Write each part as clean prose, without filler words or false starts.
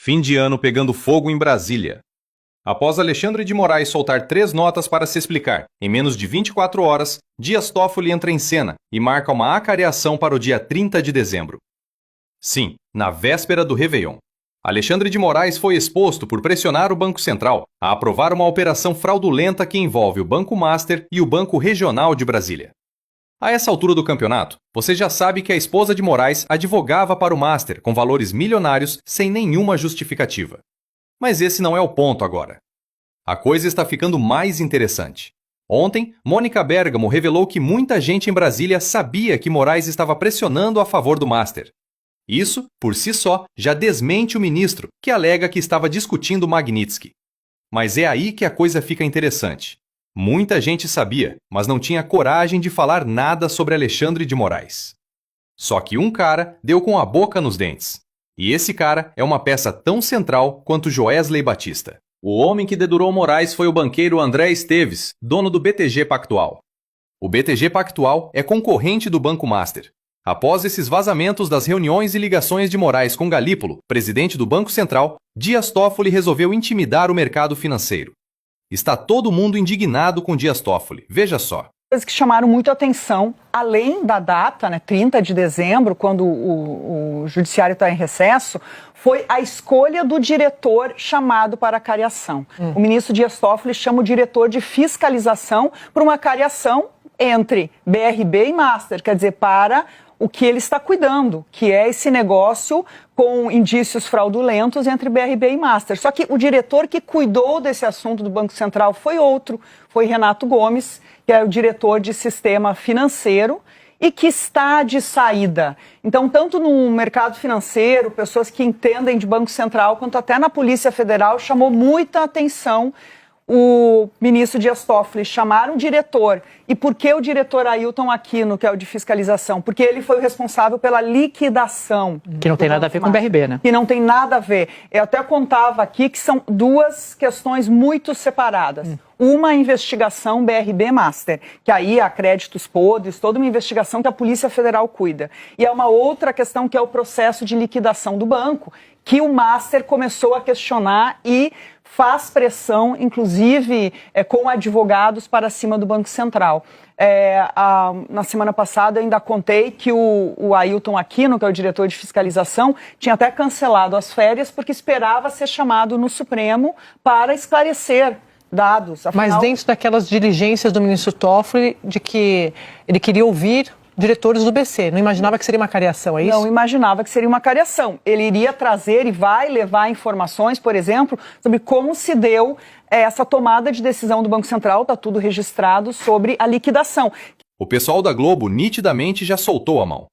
Fim de ano pegando fogo em Brasília. Após Alexandre de Moraes soltar 3 notas para se explicar, em menos de 24 horas, Dias Toffoli entra em cena e marca uma acareação para o dia 30 de dezembro. Sim, na véspera do Réveillon. Alexandre de Moraes foi exposto por pressionar o Banco Central a aprovar uma operação fraudulenta que envolve o Banco Master e o Banco Regional de Brasília. A essa altura do campeonato, você já sabe que a esposa de Moraes advogava para o Master com valores milionários sem nenhuma justificativa. Mas esse não é o ponto agora. A coisa está ficando mais interessante. Ontem, Mônica Bergamo revelou que muita gente em Brasília sabia que Moraes estava pressionando a favor do Master. Isso, por si só, já desmente o ministro, que alega que estava discutindo Magnitsky. Mas é aí que a coisa fica interessante. Muita gente sabia, mas não tinha coragem de falar nada sobre Alexandre de Moraes. Só que um cara deu com a boca nos dentes. E esse cara é uma peça tão central quanto Joesley Batista. O homem que dedurou Moraes foi o banqueiro André Esteves, dono do BTG Pactual. O BTG Pactual é concorrente do Banco Master. Após esses vazamentos das reuniões e ligações de Moraes com Galípolo, presidente do Banco Central, Dias Toffoli resolveu intimidar o mercado financeiro. Está todo mundo indignado com Dias Toffoli. Veja só. Coisas que chamaram muito atenção, além da data, 30 de dezembro, quando o judiciário está em recesso, foi a escolha do diretor chamado para a cariação. O ministro Dias Toffoli chama o diretor de fiscalização para uma cariação entre BRB e Master, quer dizer, para o que ele está cuidando, que é esse negócio com indícios fraudulentos entre BRB e Master. Só que o diretor que cuidou desse assunto do Banco Central foi outro, foi Renato Gomes, que é o diretor de sistema financeiro e que está de saída. Então, tanto no mercado financeiro, pessoas que entendem de Banco Central, quanto até na Polícia Federal, chamou muita atenção o ministro Dias Toffoli chamar um diretor. E por que o diretor Ailton Aquino, que é o de fiscalização? Porque ele foi o responsável pela liquidação. Que não tem nada a ver com o BRB, né? Que não tem nada a ver. Eu até contava aqui que são duas questões muito separadas. Uma a investigação BRB Master, que aí há créditos podres, toda uma investigação que a Polícia Federal cuida. E há uma outra questão que é o processo de liquidação do banco, que o Master começou a questionar e faz pressão, inclusive com advogados para cima do Banco Central. Na semana passada eu ainda contei que o Ailton Aquino, que é o diretor de fiscalização, tinha até cancelado as férias porque esperava ser chamado no Supremo para esclarecer dados. Afinal, mas dentro daquelas diligências do ministro Toffoli, de que ele queria ouvir diretores do BC, não imaginava que seria uma cariação, é isso? Não imaginava que seria uma cariação. Ele iria trazer e vai levar informações, por exemplo, sobre como se deu essa tomada de decisão do Banco Central, está tudo registrado, sobre a liquidação. O pessoal da Globo nitidamente já soltou a mão.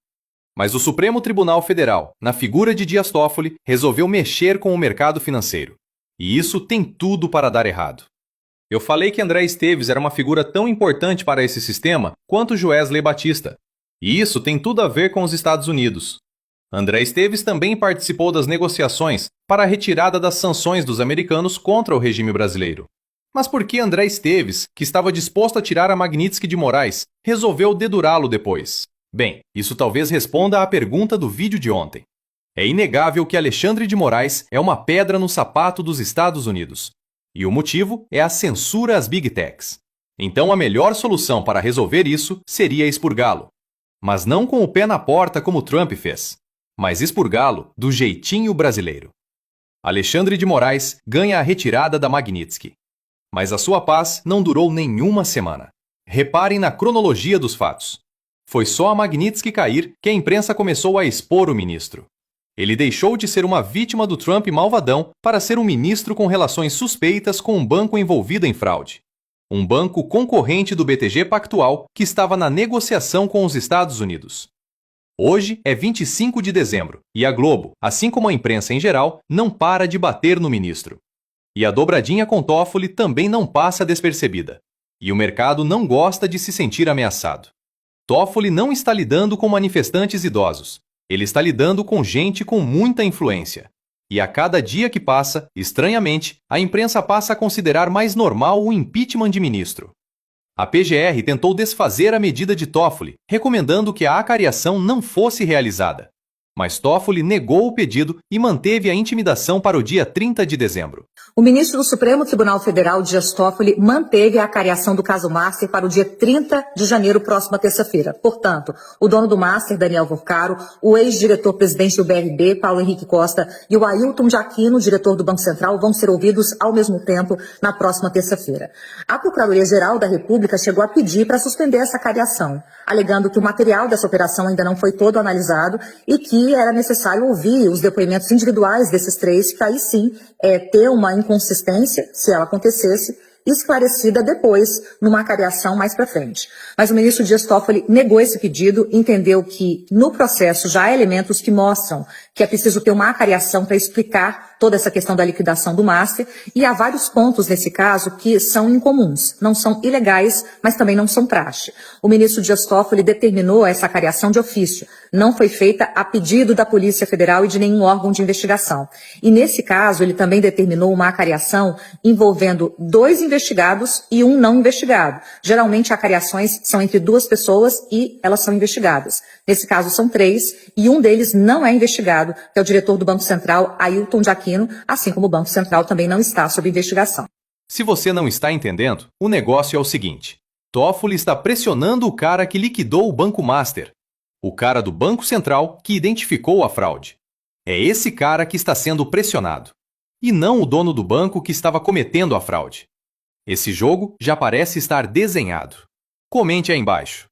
Mas o Supremo Tribunal Federal, na figura de Dias Toffoli, resolveu mexer com o mercado financeiro. E isso tem tudo para dar errado. Eu falei que André Esteves era uma figura tão importante para esse sistema quanto Joesley Batista. E isso tem tudo a ver com os Estados Unidos. André Esteves também participou das negociações para a retirada das sanções dos americanos contra o regime brasileiro. Mas por que André Esteves, que estava disposto a tirar a Magnitsky de Moraes, resolveu dedurá-lo depois? Bem, isso talvez responda à pergunta do vídeo de ontem. É inegável que Alexandre de Moraes é uma pedra no sapato dos Estados Unidos. E o motivo é a censura às Big Techs. Então a melhor solução para resolver isso seria expurgá-lo. Mas não com o pé na porta como Trump fez, mas expurgá-lo do jeitinho brasileiro. Alexandre de Moraes ganha a retirada da Magnitsky. Mas a sua paz não durou nenhuma semana. Reparem na cronologia dos fatos. Foi só a Magnitsky cair que a imprensa começou a expor o ministro. Ele deixou de ser uma vítima do Trump malvadão para ser um ministro com relações suspeitas com um banco envolvido em fraude. Um banco concorrente do BTG Pactual que estava na negociação com os Estados Unidos. Hoje é 25 de dezembro e a Globo, assim como a imprensa em geral, não para de bater no ministro. E a dobradinha com Toffoli também não passa despercebida. E o mercado não gosta de se sentir ameaçado. Toffoli não está lidando com manifestantes idosos. Ele está lidando com gente com muita influência. E a cada dia que passa, estranhamente, a imprensa passa a considerar mais normal o impeachment de ministro. A PGR tentou desfazer a medida de Toffoli, recomendando que a acariação não fosse realizada. Mas Toffoli negou o pedido e manteve a intimidação para o dia 30 de dezembro. O ministro do Supremo Tribunal Federal, Dias Toffoli, manteve a acariação do caso Master para o dia 30 de janeiro, próxima terça-feira. Portanto, o dono do Master, Daniel Vorcaro, o ex-diretor-presidente do BRB, Paulo Henrique Costa, e o Ailton de Aquino, diretor do Banco Central, vão ser ouvidos ao mesmo tempo na próxima terça-feira. A Procuradoria-Geral da República chegou a pedir para suspender essa acariação, alegando que o material dessa operação ainda não foi todo analisado e que era necessário ouvir os depoimentos individuais desses três, para aí sim ter uma inconsistência, se ela acontecesse, esclarecida depois, numa acariação mais para frente. Mas o ministro Dias Toffoli negou esse pedido, entendeu que no processo já há elementos que mostram que é preciso ter uma acariação para explicar toda essa questão da liquidação do Master, e há vários pontos nesse caso que são incomuns, não são ilegais, mas também não são praxe. O ministro Dias Toffoli determinou essa acariação de ofício, não foi feita a pedido da Polícia Federal e de nenhum órgão de investigação. E nesse caso, ele também determinou uma acariação envolvendo 2 investigados e 1 não investigado. Geralmente, acariações são entre 2 pessoas e elas são investigadas. Nesse caso, são 3 e um deles não é investigado, que é o diretor do Banco Central, Ailton de Aquino, assim como o Banco Central também não está sob investigação. Se você não está entendendo, o negócio é o seguinte: Toffoli está pressionando o cara que liquidou o Banco Master, o cara do Banco Central que identificou a fraude. É esse cara que está sendo pressionado, e não o dono do banco que estava cometendo a fraude. Esse jogo já parece estar desenhado. Comente aí embaixo.